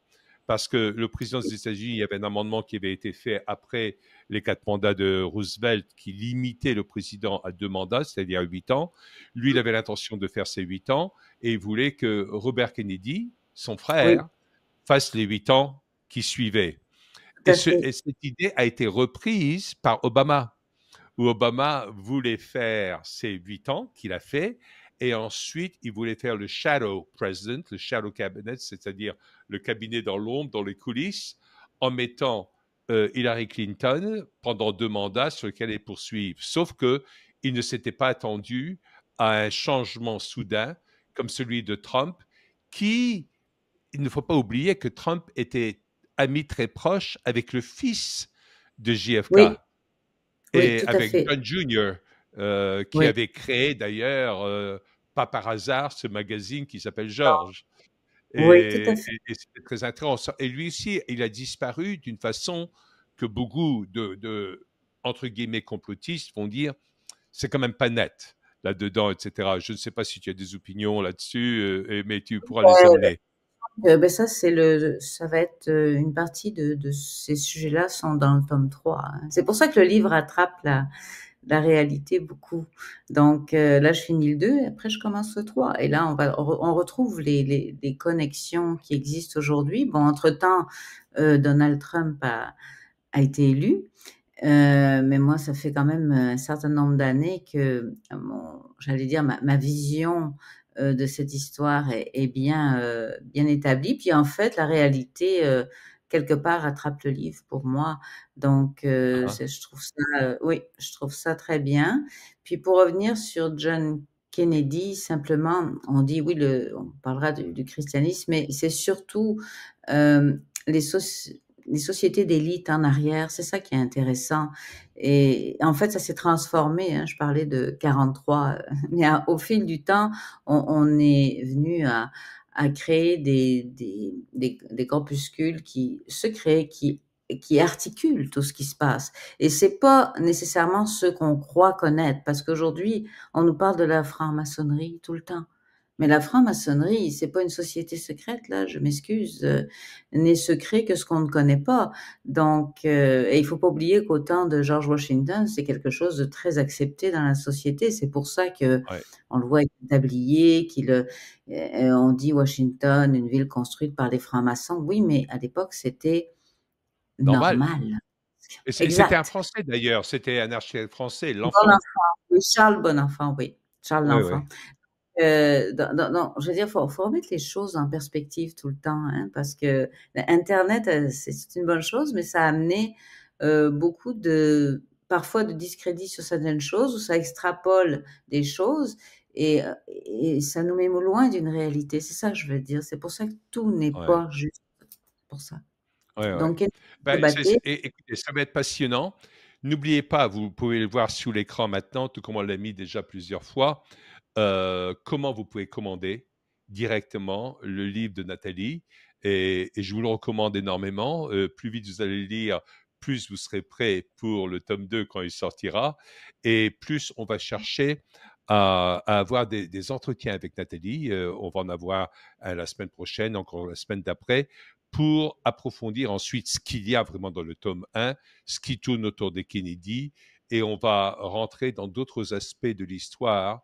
Parce que le président des États-Unis, il y avait un amendement qui avait été fait après les 4 mandats de Roosevelt qui limitait le président à 2 mandats, c'est-à-dire 8 ans. Lui, il avait l'intention de faire ses 8 ans et il voulait que Robert Kennedy, son Oui, frère, fasse les 8 ans qui suivaient. tout à fait. Et cette idée a été reprise par Obama, où Obama voulait faire ses 8 ans qu'il a fait, et ensuite il voulait faire le shadow president, le shadow cabinet, c'est-à-dire le cabinet dans l'ombre, dans les coulisses, en mettant Hillary Clinton pendant 2 mandats sur lesquels elle poursuivre. Sauf que il ne s'était pas attendu à un changement soudain comme celui de Trump, qui, il ne faut pas oublier que Trump était ami très proche avec le fils de JFK Oui, oui, et tout à avec fait. John Jr., qui Oui, avait créé d'ailleurs, pas par hasard, ce magazine qui s'appelle George. oui, tout à fait. Et c'était très intéressant. Et lui aussi, il a disparu d'une façon que beaucoup entre guillemets, complotistes vont dire, c'est quand même pas net là-dedans, etc. Je ne sais pas si tu as des opinions là-dessus, mais tu pourras les amener. Ben ça, ça va être une partie de ces sujets-là sont dans le tome 3, hein. C'est pour ça que le livre attrape la réalité beaucoup. Donc là, je finis le 2 et après je commence le 3. Et là, on retrouve les connexions qui existent aujourd'hui. Bon, entre-temps, Donald Trump a été élu. Mais moi, ça fait quand même un certain nombre d'années que j'allais dire, ma vision de cette histoire est bien, bien établie. Puis en fait, la réalité, quelque part, rattrape le livre pour moi. Donc, Hein. je trouve ça, oui, je trouve ça très bien. Puis pour revenir sur John Kennedy, simplement, on dit, oui, on parlera du christianisme, mais c'est surtout euh, les, soci- les sociétés d'élite en arrière, c'est ça qui est intéressant. Et en fait, ça s'est transformé, hein. Je parlais de 43, mais au fil du temps, on est venu à créer des corpuscules qui se créent, qui articulent tout ce qui se passe. Et c'est pas nécessairement ce qu'on croit connaître, parce qu'aujourd'hui, on nous parle de la franc-maçonnerie tout le temps. Mais la franc-maçonnerie, c'est pas une société secrète, là, je m'excuse, n'est secret que ce qu'on ne connaît pas. Donc, et il faut pas oublier qu'au temps de George Washington, c'est quelque chose de très accepté dans la société. C'est pour ça que Ouais. on le voit avec le tablier, on dit Washington, une ville construite par des francs-maçons. Oui, mais à l'époque, c'était Normal. normal. Et c'était un Exact. Français d'ailleurs, c'était un architecte français, Bonenfant, l'enfant. oui, Charles Bonenfant, oui, Charles Oui, l'Enfant. oui. Je veux dire, faut remettre les choses en perspective tout le temps, hein, parce que Internet, c'est une bonne chose, mais ça a amené beaucoup parfois de discrédit sur certaines choses, où ça extrapole des choses et ça nous met loin d'une réalité. C'est ça que je veux dire. C'est pour ça que tout n'est Ouais, pas juste pour ça. ouais, ouais. Donc, Kennedy se Ben, battait. écoutez, ça va être passionnant. N'oubliez pas, vous pouvez le voir sous l'écran maintenant, tout comme on l'a mis déjà plusieurs fois, comment vous pouvez commander directement le livre de Nathalie. Et je vous le recommande énormément. Plus vite vous allez le lire, plus vous serez prêt pour le tome 2 quand il sortira. Et plus on va chercher à avoir des entretiens avec Nathalie. On va en avoir la semaine prochaine, encore la semaine d'après, pour approfondir ensuite ce qu'il y a vraiment dans le tome 1, ce qui tourne autour des Kennedy. Et on va rentrer dans d'autres aspects de l'histoire,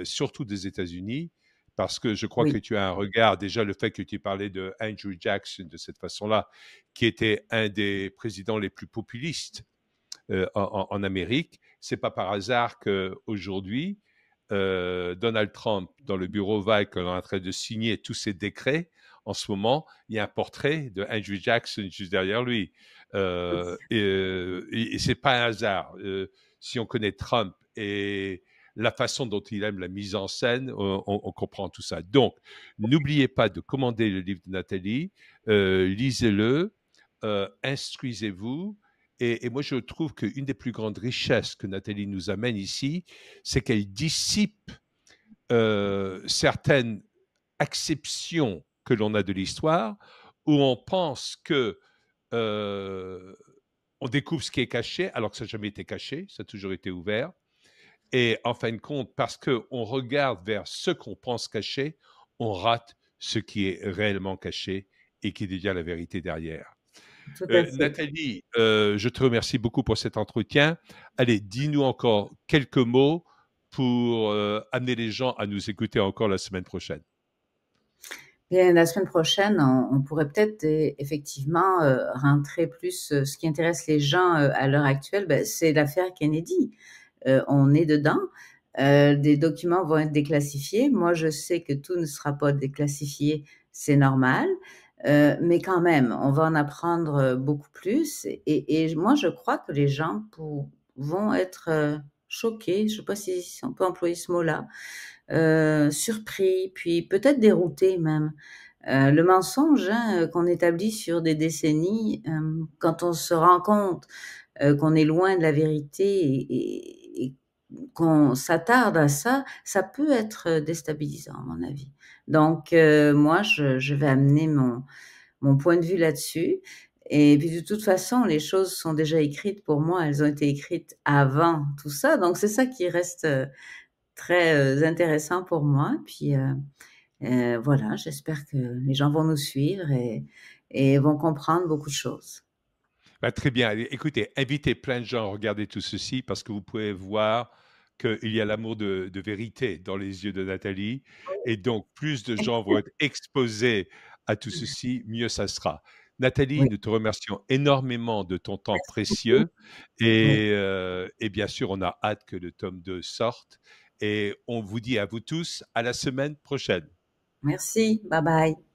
surtout des États-Unis, parce que je crois que Oui, tu as un regard, déjà le fait que tu parlais de Andrew Jackson de cette façon-là, qui était un des présidents les plus populistes en Amérique, c'est pas par hasard qu'aujourd'hui, Donald Trump, dans le bureau Oval, qu'on est en train de signer tous ces décrets en ce moment, il y a un portrait de Andrew Jackson juste derrière lui. Et c'est pas un hasard. Si on connaît Trump et la façon dont il aime la mise en scène, on comprend tout ça. Donc, n'oubliez pas de commander le livre de Nathalie, lisez-le, instruisez-vous. Et moi, je trouve qu'une des plus grandes richesses que Nathalie nous amène ici, c'est qu'elle dissipe certaines acceptions que l'on a de l'histoire, où on pense que on découvre ce qui est caché, alors que ça n'a jamais été caché, ça a toujours été ouvert. Et en fin de compte, parce qu'on regarde vers ce qu'on pense caché, on rate ce qui est réellement caché et qui devient la vérité derrière. Tout à fait. Nathalie, je te remercie beaucoup pour cet entretien. Allez, dis-nous encore quelques mots pour amener les gens à nous écouter encore la semaine prochaine. Bien, la semaine prochaine, on pourrait peut-être effectivement rentrer plus. Ce qui intéresse les gens à l'heure actuelle, ben, c'est l'affaire Kennedy. On est dedans. Des documents vont être déclassifiés. Moi, je sais que tout ne sera pas déclassifié, c'est normal. Mais quand même, on va en apprendre beaucoup plus. Et moi, je crois que les gens vont être choqués. Je ne sais pas si on peut employer ce mot-là, surpris, puis peut-être déroutés même. Le mensonge qu'on établit sur des décennies, quand on se rend compte qu'on est loin de la vérité et qu'on s'attarde à ça, ça peut être déstabilisant, à mon avis. Donc, moi, je vais amener mon point de vue là-dessus. Et puis, de toute façon, les choses sont déjà écrites pour moi. Elles ont été écrites avant tout ça. Donc, c'est ça qui reste très intéressant pour moi. Puis, voilà, j'espère que les gens vont nous suivre et vont comprendre beaucoup de choses. Bah, très bien. Écoutez, invitez plein de gens à regarder tout ceci parce que vous pouvez voir qu'il y a l'amour de vérité dans les yeux de Nathalie. Et donc, plus de gens vont être exposés à tout ceci, mieux ça sera. Nathalie, Oui, nous te remercions énormément de ton temps merci beaucoup. précieux. Oui, Et bien sûr, on a hâte que le tome 2 sorte. Et on vous dit à vous tous à la semaine prochaine. merci. Bye bye.